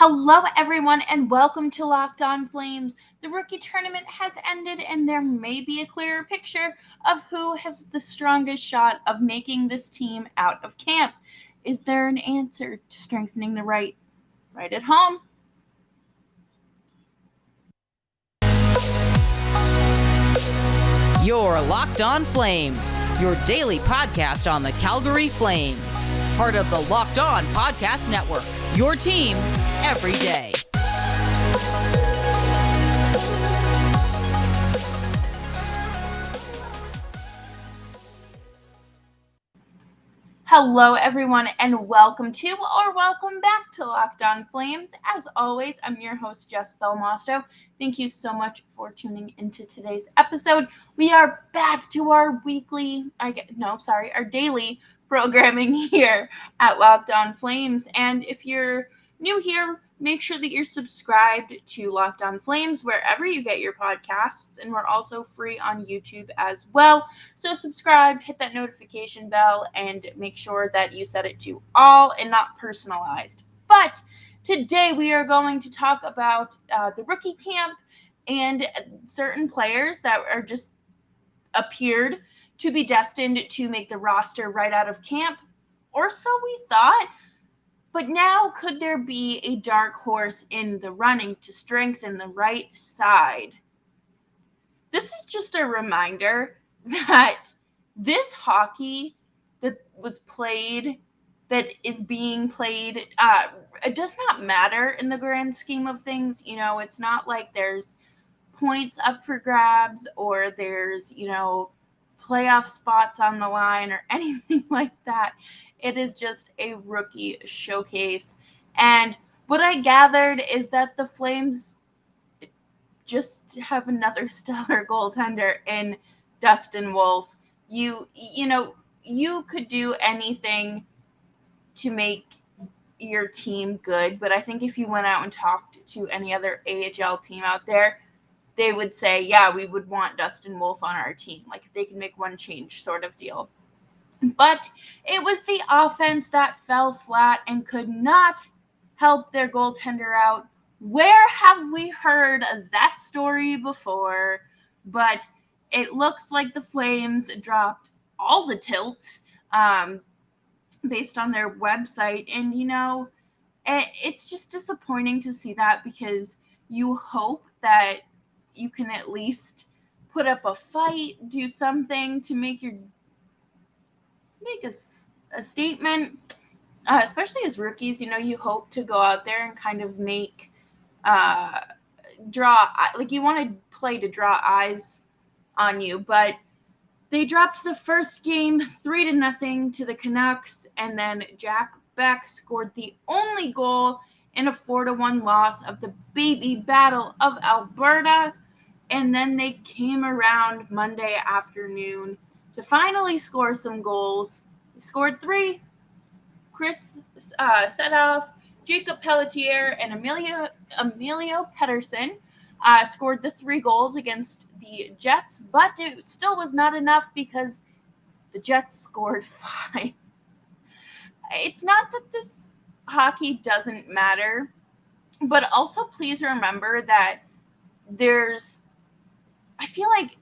Hello, everyone, and welcome to Locked On Flames. The rookie tournament has ended, and there may be a clearer picture of who has the strongest shot of making this team out of camp. Is there an answer to strengthening the right at home? You're Locked On Flames, your daily podcast on the Calgary Flames. Part of the Locked On Podcast Network, your team every day. Hello, everyone, and welcome back to Locked On Flames. As always, I'm your host, Jess Belmosto. Thank you so much for tuning into today's episode. We are back to our daily programming here at Locked On Flames. And if you're new here, make sure that you're subscribed to Locked On Flames wherever you get your podcasts, and we're also free on YouTube as well. So subscribe, hit that notification bell, and make sure that you set it to all and not personalized. But today we are going to talk about the rookie camp and certain players that are just appeared to be destined to make the roster right out of camp, or so we thought. But now, could there be a dark horse in the running to strengthen the right side? This is just a reminder that this hockey that is being played, it does not matter in the grand scheme of things. It's not like there's points up for grabs or there's, playoff spots on the line or anything like that. It is just a rookie showcase. And what I gathered is that the Flames just have another stellar goaltender in Dustin Wolf. You could do anything to make your team good, but I think if you went out and talked to any other AHL team out there, they would say, yeah, we would want Dustin Wolf on our team. Like, if they can make one change sort of deal. But it was the offense that fell flat and could not help their goaltender out. Where have we heard that story before? But it looks like the Flames dropped all the tilts based on their website. And, it's just disappointing to see that, because you hope that you can at least put up a fight, do something to make a statement, especially as rookies. You hope to go out there and kind of make you want to play to draw eyes on you. But they dropped the first game 3-0 to the Canucks, and then Jack Beck scored the only goal in a 4-1 loss of the baby battle of Alberta. And then they came around Monday afternoon to finally score some goals. They scored 3. Chris Setoff, Jacob Pelletier, and Emilio Pettersson scored the 3 goals against the Jets, but it still was not enough because the Jets scored 5. It's not that this hockey doesn't matter, but also please remember that I feel like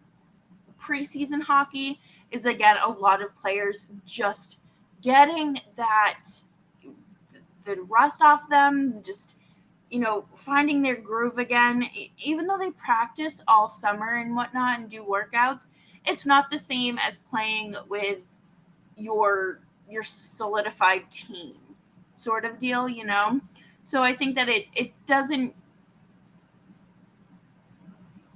preseason hockey is, again, a lot of players just getting the rust off them, just, finding their groove again. Even though they practice all summer and whatnot and do workouts, it's not the same as playing with your solidified team sort of deal, So I think that it doesn't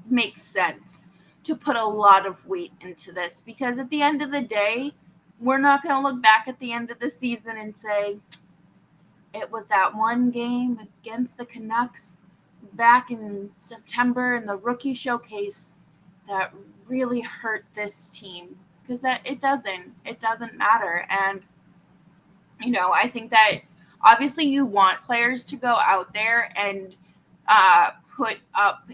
make sense to put a lot of weight into this, because at the end of the day, we're not going to look back at the end of the season and say, it was that one game against the Canucks back in September in the rookie showcase that really hurt this team, because it doesn't matter. And I think that obviously you want players to go out there and put up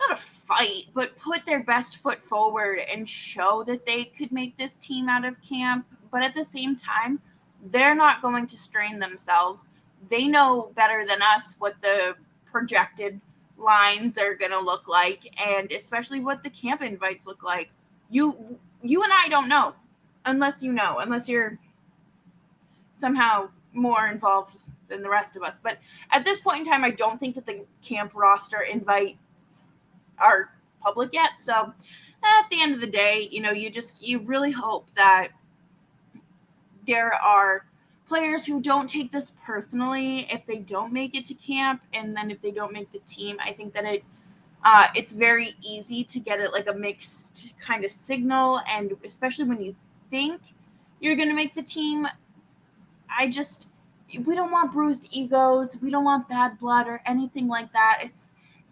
not a fight, but put their best foot forward and show that they could make this team out of camp. But at the same time, they're not going to strain themselves they know better than us what the projected lines are going to look like, and especially what the camp invites look like. You and I don't know unless you're somehow more involved than the rest of us. But at this point in time, I don't think that the camp roster invites are public yet. So at the end of the day, you really hope that there are players who don't take this personally if they don't make it to camp, and then if they don't make the team. I think that it's very easy to get it like a mixed kind of signal, and especially when you think you're going to make the team. We don't want bruised egos, we don't want bad blood or anything like that. It's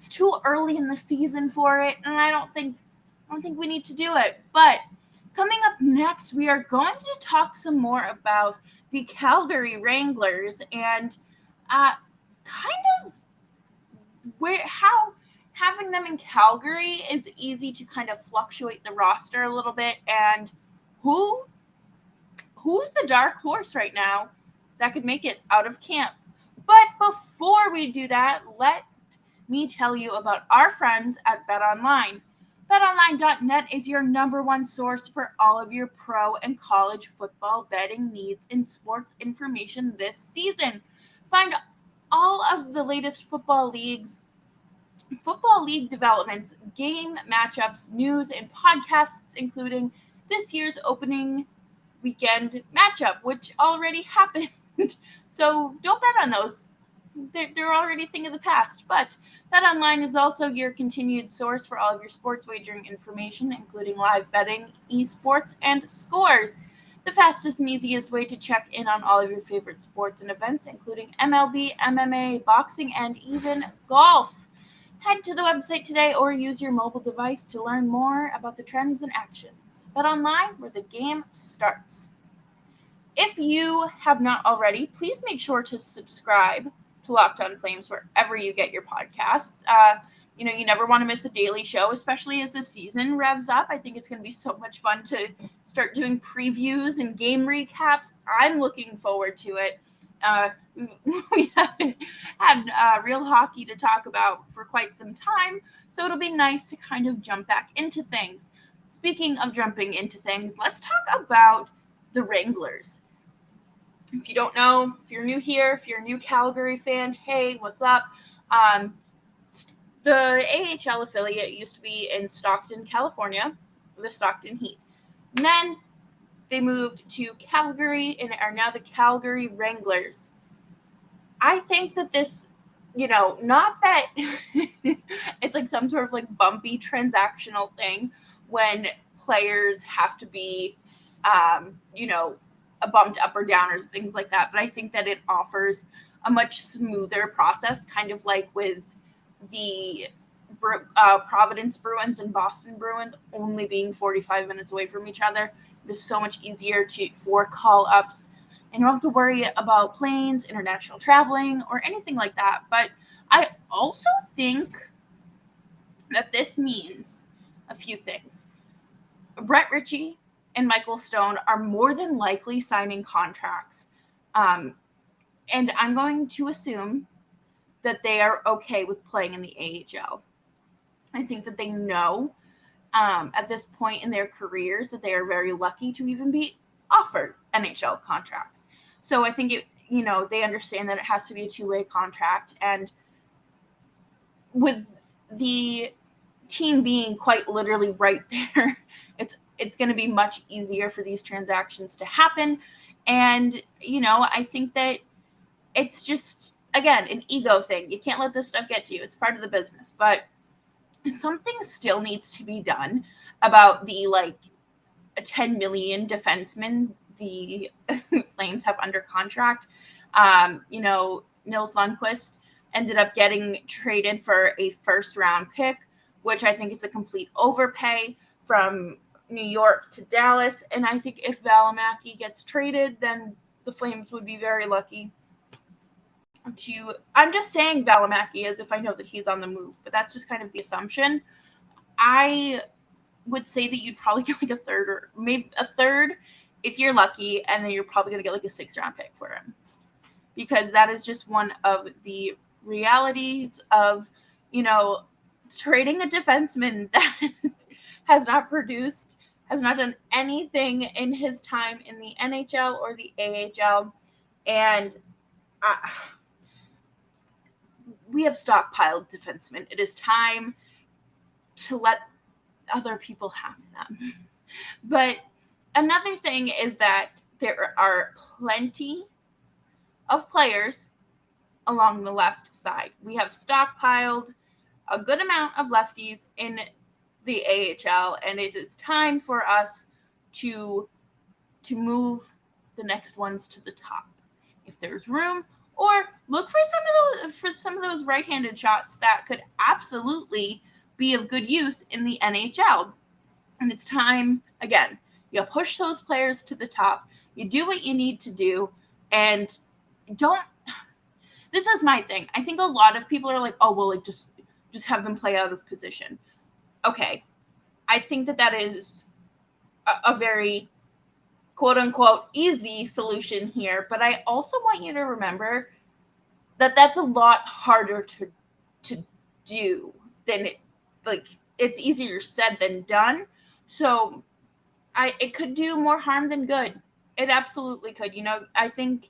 too early in the season for it, and I don't think we need to do it. But coming up next, we are going to talk some more about the Calgary Wranglers and kind of how having them in Calgary is easy to kind of fluctuate the roster a little bit, and who's the dark horse right now that could make it out of camp. But before we do that, let me tell you about our friends at BetOnline. BetOnline.net is your number one source for all of your pro and college football betting needs and sports information this season. Find all of the latest football league developments, game matchups, news, and podcasts, including this year's opening weekend matchup, which already happened. So don't bet on those. They're already a thing of the past. But BetOnline is also your continued source for all of your sports wagering information, including live betting, esports, and scores. The fastest and easiest way to check in on all of your favorite sports and events, including MLB, MMA, boxing, and even golf. Head to the website today or use your mobile device to learn more about the trends and actions. BetOnline, where the game starts. If you have not already, please make sure to subscribe to Locked On Flames wherever you get your podcasts. You never want to miss a daily show, especially as the season revs up. I think it's going to be so much fun to start doing previews and game recaps. I'm looking forward to it. We haven't had real hockey to talk about for quite some time, so it'll be nice to kind of jump back into things. Speaking of jumping into things, let's talk about the Wranglers. If you don't know, if you're new here, if you're a new Calgary fan, hey, what's up? The AHL affiliate used to be in Stockton, California, the Stockton Heat. And then they moved to Calgary and are now the Calgary Wranglers. I think that this, not that it's like some sort of like bumpy transactional thing when players have to be, bumped up or down or things like that. But I think that it offers a much smoother process, kind of like with the Providence Bruins and Boston Bruins only being 45 minutes away from each other. It's so much easier for call ups, and you don't have to worry about planes, international traveling, or anything like that. But I also think that this means a few things. Brett Ritchie and Michael Stone are more than likely signing contracts. And I'm going to assume that they are okay with playing in the AHL. I think that they know at this point in their careers that they are very lucky to even be offered NHL contracts. So I think they understand that it has to be a two-way contract. And with the team being quite literally right there, it's going to be much easier for these transactions to happen. And, I think that it's just, again, an ego thing. You can't let this stuff get to you. It's part of the business. But something still needs to be done about the, a 10 million defenseman the Flames have under contract. Nils Lundqvist ended up getting traded for a first-round pick, which I think is a complete overpay from New York to Dallas. And I think if Valimaki gets traded, then the Flames would be very lucky to – I'm just saying Valimaki as if I know that he's on the move, but that's just kind of the assumption. I would say that you'd probably get a third or maybe a third if you're lucky, and then you're probably going to get a 6th round pick for him. because that is just one of the realities of, trading a defenseman that has not done anything in his time in the NHL or the AHL. And we have stockpiled defensemen. It is time to let other people have them. But another thing is that there are plenty of players along the left side. We have stockpiled a good amount of lefties in the AHL, and it is time for us to move the next ones to the top if there's room, or look for some of those right-handed shots that could absolutely be of good use in the NHL. And it's time, again, you push those players to the top, you do what you need to do, and this is my thing. I think a lot of people are like, oh, well, like just have them play out of position. Okay. I think that is a very quote unquote easy solution here, but I also want you to remember that that's a lot harder to do than it's easier said than done. So it could do more harm than good. It absolutely could. I think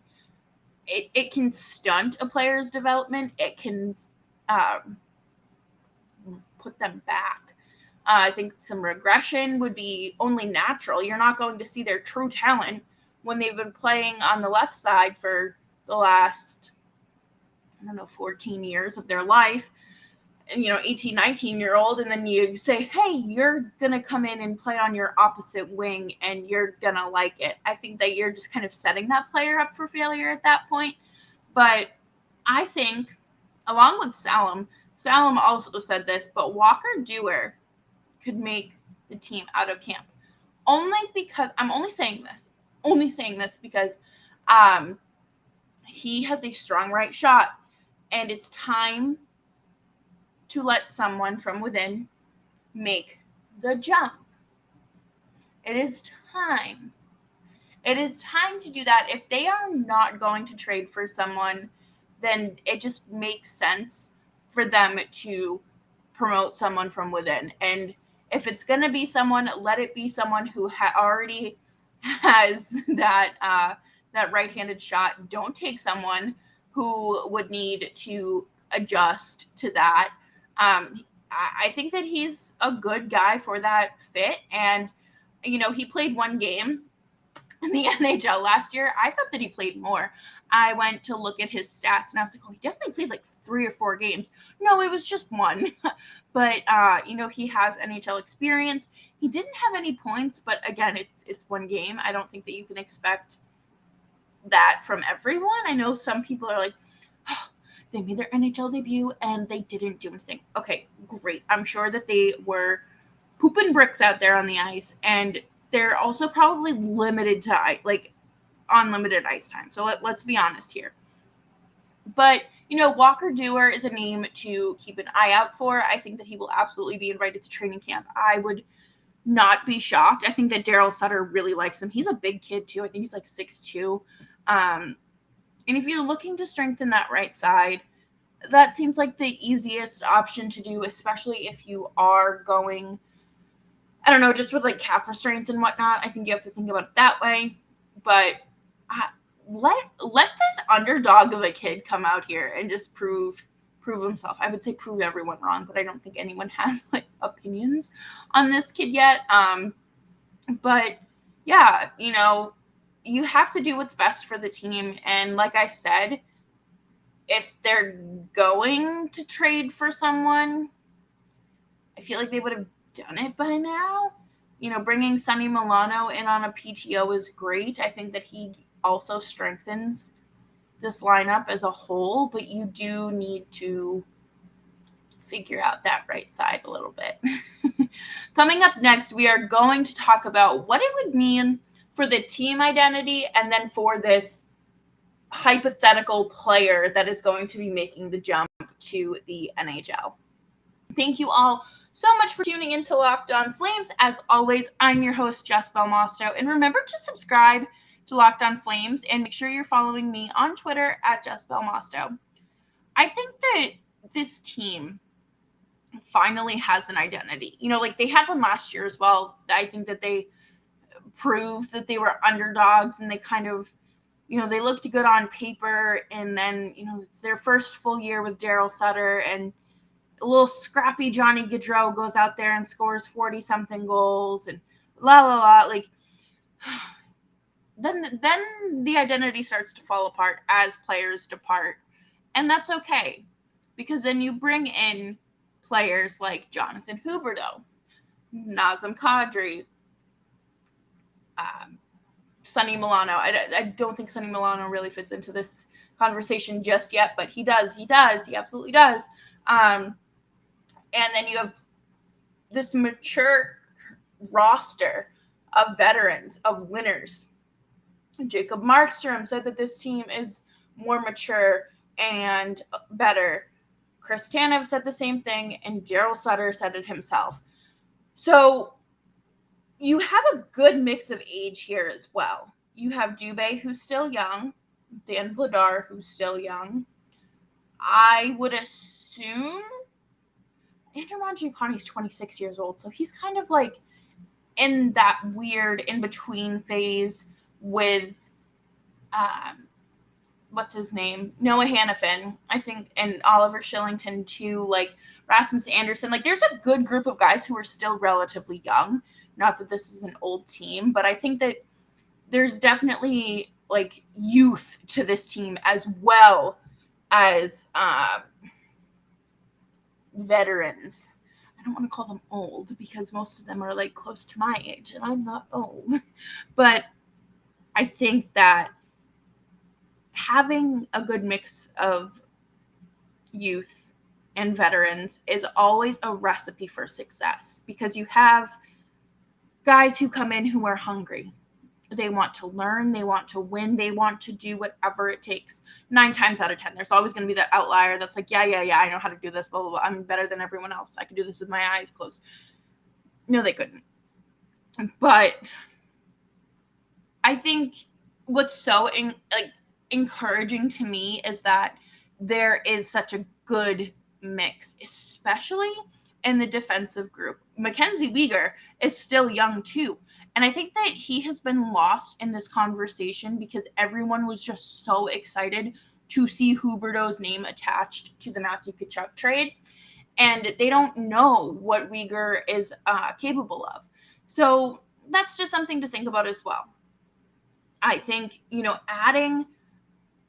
it can stunt a player's development. It can put them back. I think some regression would be only natural. You're not going to see their true talent when they've been playing on the left side for the last, 14 years of their life. And, 18, 19-year-old, and then you say, hey, you're going to come in and play on your opposite wing and you're going to like it. I think that you're just kind of setting that player up for failure at that point. But I think, along with Salem also said this, but Walker Dewar could make the team out of camp. I'm only saying this because he has a strong right shot, and it's time to let someone from within make the jump. It is time. It is time to do that. If they are not going to trade for someone, then it just makes sense for them to promote someone from within. And if it's going to be someone, let it be someone who already has that right-handed shot. Don't take someone who would need to adjust to that. I think that he's a good guy for that fit. And, he played one game in the NHL last year. I thought that he played more. I went to look at his stats, and I was like, oh, he definitely played like 3 or 4 games. No, it was just one. But, he has NHL experience. He didn't have any points, but again, it's one game. I don't think that you can expect that from everyone. I know some people are like, oh, they made their NHL debut and they didn't do anything. Okay, great. I'm sure that they were pooping bricks out there on the ice, and they're also probably limited to unlimited ice time. So let's be honest here. But, Walker Dewar is a name to keep an eye out for. I think that he will absolutely be invited to training camp. I would not be shocked. I think that Daryl Sutter really likes him. He's a big kid too. I think he's like 6'2". And if you're looking to strengthen that right side, that seems like the easiest option to do, especially if you are going, I don't know, just with like cap restraints and whatnot. I think you have to think about it that way. But let this underdog of a kid come out here and just prove himself. I would say prove everyone wrong, but I don't think anyone has like opinions on this kid yet. But yeah, you have to do what's best for the team. And like I said, if they're going to trade for someone, I feel like they would have done it by now. Bringing Sonny Milano in on a PTO is great. I think that he also strengthens this lineup as a whole, but you do need to figure out that right side a little bit. Coming up next, we are going to talk about what it would mean for the team identity and then for this hypothetical player that is going to be making the jump to the NHL. Thank you all so much for tuning into Locked On Flames. As always, I'm your host, Jess Belmosto. And remember to subscribe to Locked On Flames, and make sure you're following me on Twitter at Jess Belmosto. I think that this team finally has an identity. Like they had one last year as well. I think that they proved that they were underdogs, and they kind of, they looked good on paper, and then, it's their first full year with Daryl Sutter, and a little scrappy Johnny Gaudreau goes out there and scores 40-something goals, and la la la, like, then the identity starts to fall apart as players depart, and that's okay, because then you bring in players like Jonathan Huberdeau, Nazem Kadri, Sonny Milano. I don't think Sonny Milano really fits into this conversation just yet, but he does. He absolutely does. And then you have this mature roster of veterans, of winners. Jacob Markstrom said that this team is more mature and better. Chris Tanev said the same thing, and Daryl Sutter said it himself. So you have a good mix of age here as well. You have Dubé, who's still young, Dan Vladar, who's still young. I would assume Andrew Mangiapane's 26 years old, so he's kind of like in that weird in-between phase with, what's his name? Noah Hannafin, I think, and Oliver Shillington too, like Rasmus Anderson. Like there's a good group of guys who are still relatively young. Not that this is an old team, but I think that there's definitely like youth to this team as well as veterans. I don't want to call them old because most of them are like close to my age and I'm not old. But I think that having a good mix of youth and veterans is always a recipe for success, because you have guys who come in who are hungry. They want to learn, they want to win, they want to do whatever it takes. 9 times out of 10, there's always going to be that outlier that's like, yeah, I know how to do this, blah, blah, blah. I'm better than everyone else. I can do this with my eyes closed. No, they couldn't. But I think what's so encouraging to me is that there is such a good mix, especially in the defensive group. Mackenzie Weegar is still young too. And I think that he has been lost in this conversation because everyone was just so excited to see Huberdeau's name attached to the Matthew Tkachuk trade. And they don't know what Weegar is capable of. So that's just something to think about as well. I think, adding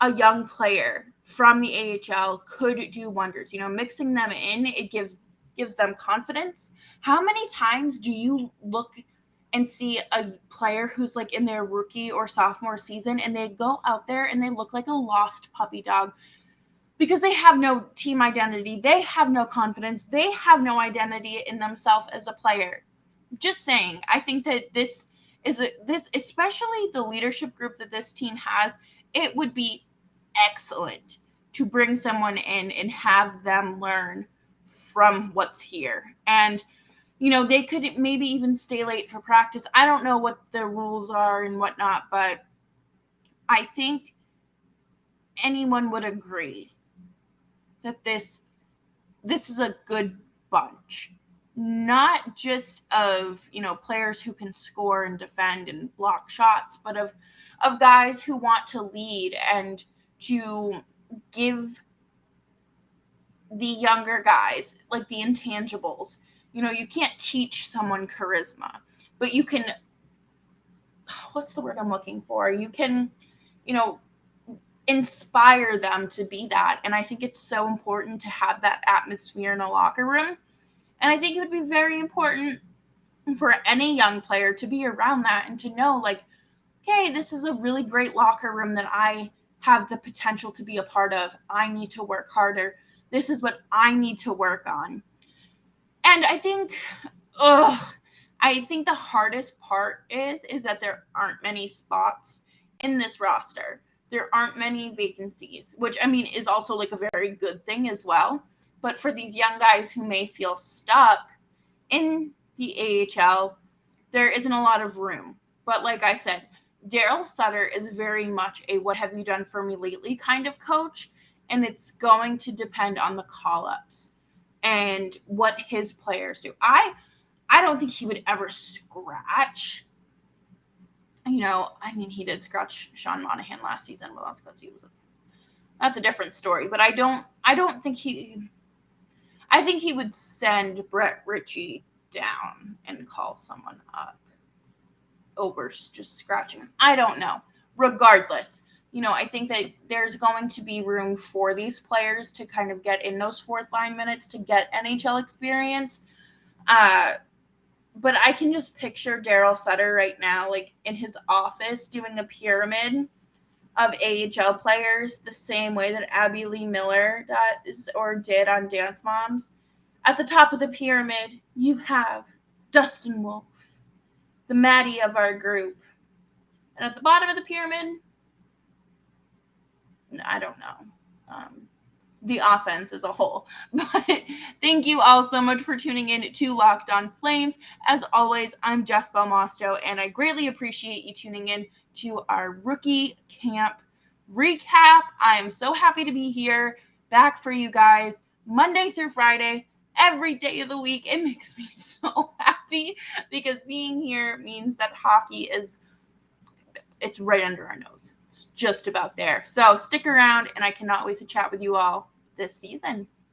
a young player from the AHL could do wonders. Mixing them in, it gives them confidence. How many times do you look and see a player who's like in their rookie or sophomore season and they go out there and they look like a lost puppy dog because they have no team identity, they have no confidence, they have no identity in themselves as a player? Just saying, I think that this especially the leadership group that this team has, it would be excellent to bring someone in and have them learn from what's here. And they could maybe even stay late for practice. I don't know what the rules are and whatnot, but I think anyone would agree that this is a good bunch. Not just of, players who can score and defend and block shots, but of guys who want to lead and to give the younger guys, like the intangibles. You can't teach someone charisma, but you can, what's the word I'm looking for? You can, inspire them to be that. And I think it's so important to have that atmosphere in a locker room. And I think it would be very important for any young player to be around that and to know, like, okay, this is a really great locker room that I have the potential to be a part of. I need to work harder. This is what I need to work on. And I think the hardest part is that there aren't many spots in this roster. There aren't many vacancies, which, is also like a very good thing as well. But for these young guys who may feel stuck in the AHL, there isn't a lot of room. But like I said, Daryl Sutter is very much a what have you done for me lately kind of coach, and it's going to depend on the call-ups and what his players do. I don't think he would ever scratch. I mean, he did scratch Sean Monahan last season, but that's because that's a different story. But I don't think I think he would send Brett Ritchie down and call someone up over just scratching. I don't know. Regardless, I think that there's going to be room for these players to kind of get in those fourth line minutes to get NHL experience. But I can just picture Daryl Sutter right now, like in his office, doing a pyramid of AHL players the same way that Abby Lee Miller does or did on Dance Moms. At the top of the pyramid, you have Dustin Wolf, the Maddie of our group. And at the bottom of the pyramid, I don't know. The offense as a whole. But thank you all so much for tuning in to Locked On Flames. As always, I'm Jess Belmosto, and I greatly appreciate you tuning in to our rookie camp recap. I am so happy to be here, back for you guys, Monday through Friday, every day of the week. It makes me so happy because being here means that hockey it's right under our nose. It's just about there. So stick around, and I cannot wait to chat with you all this season.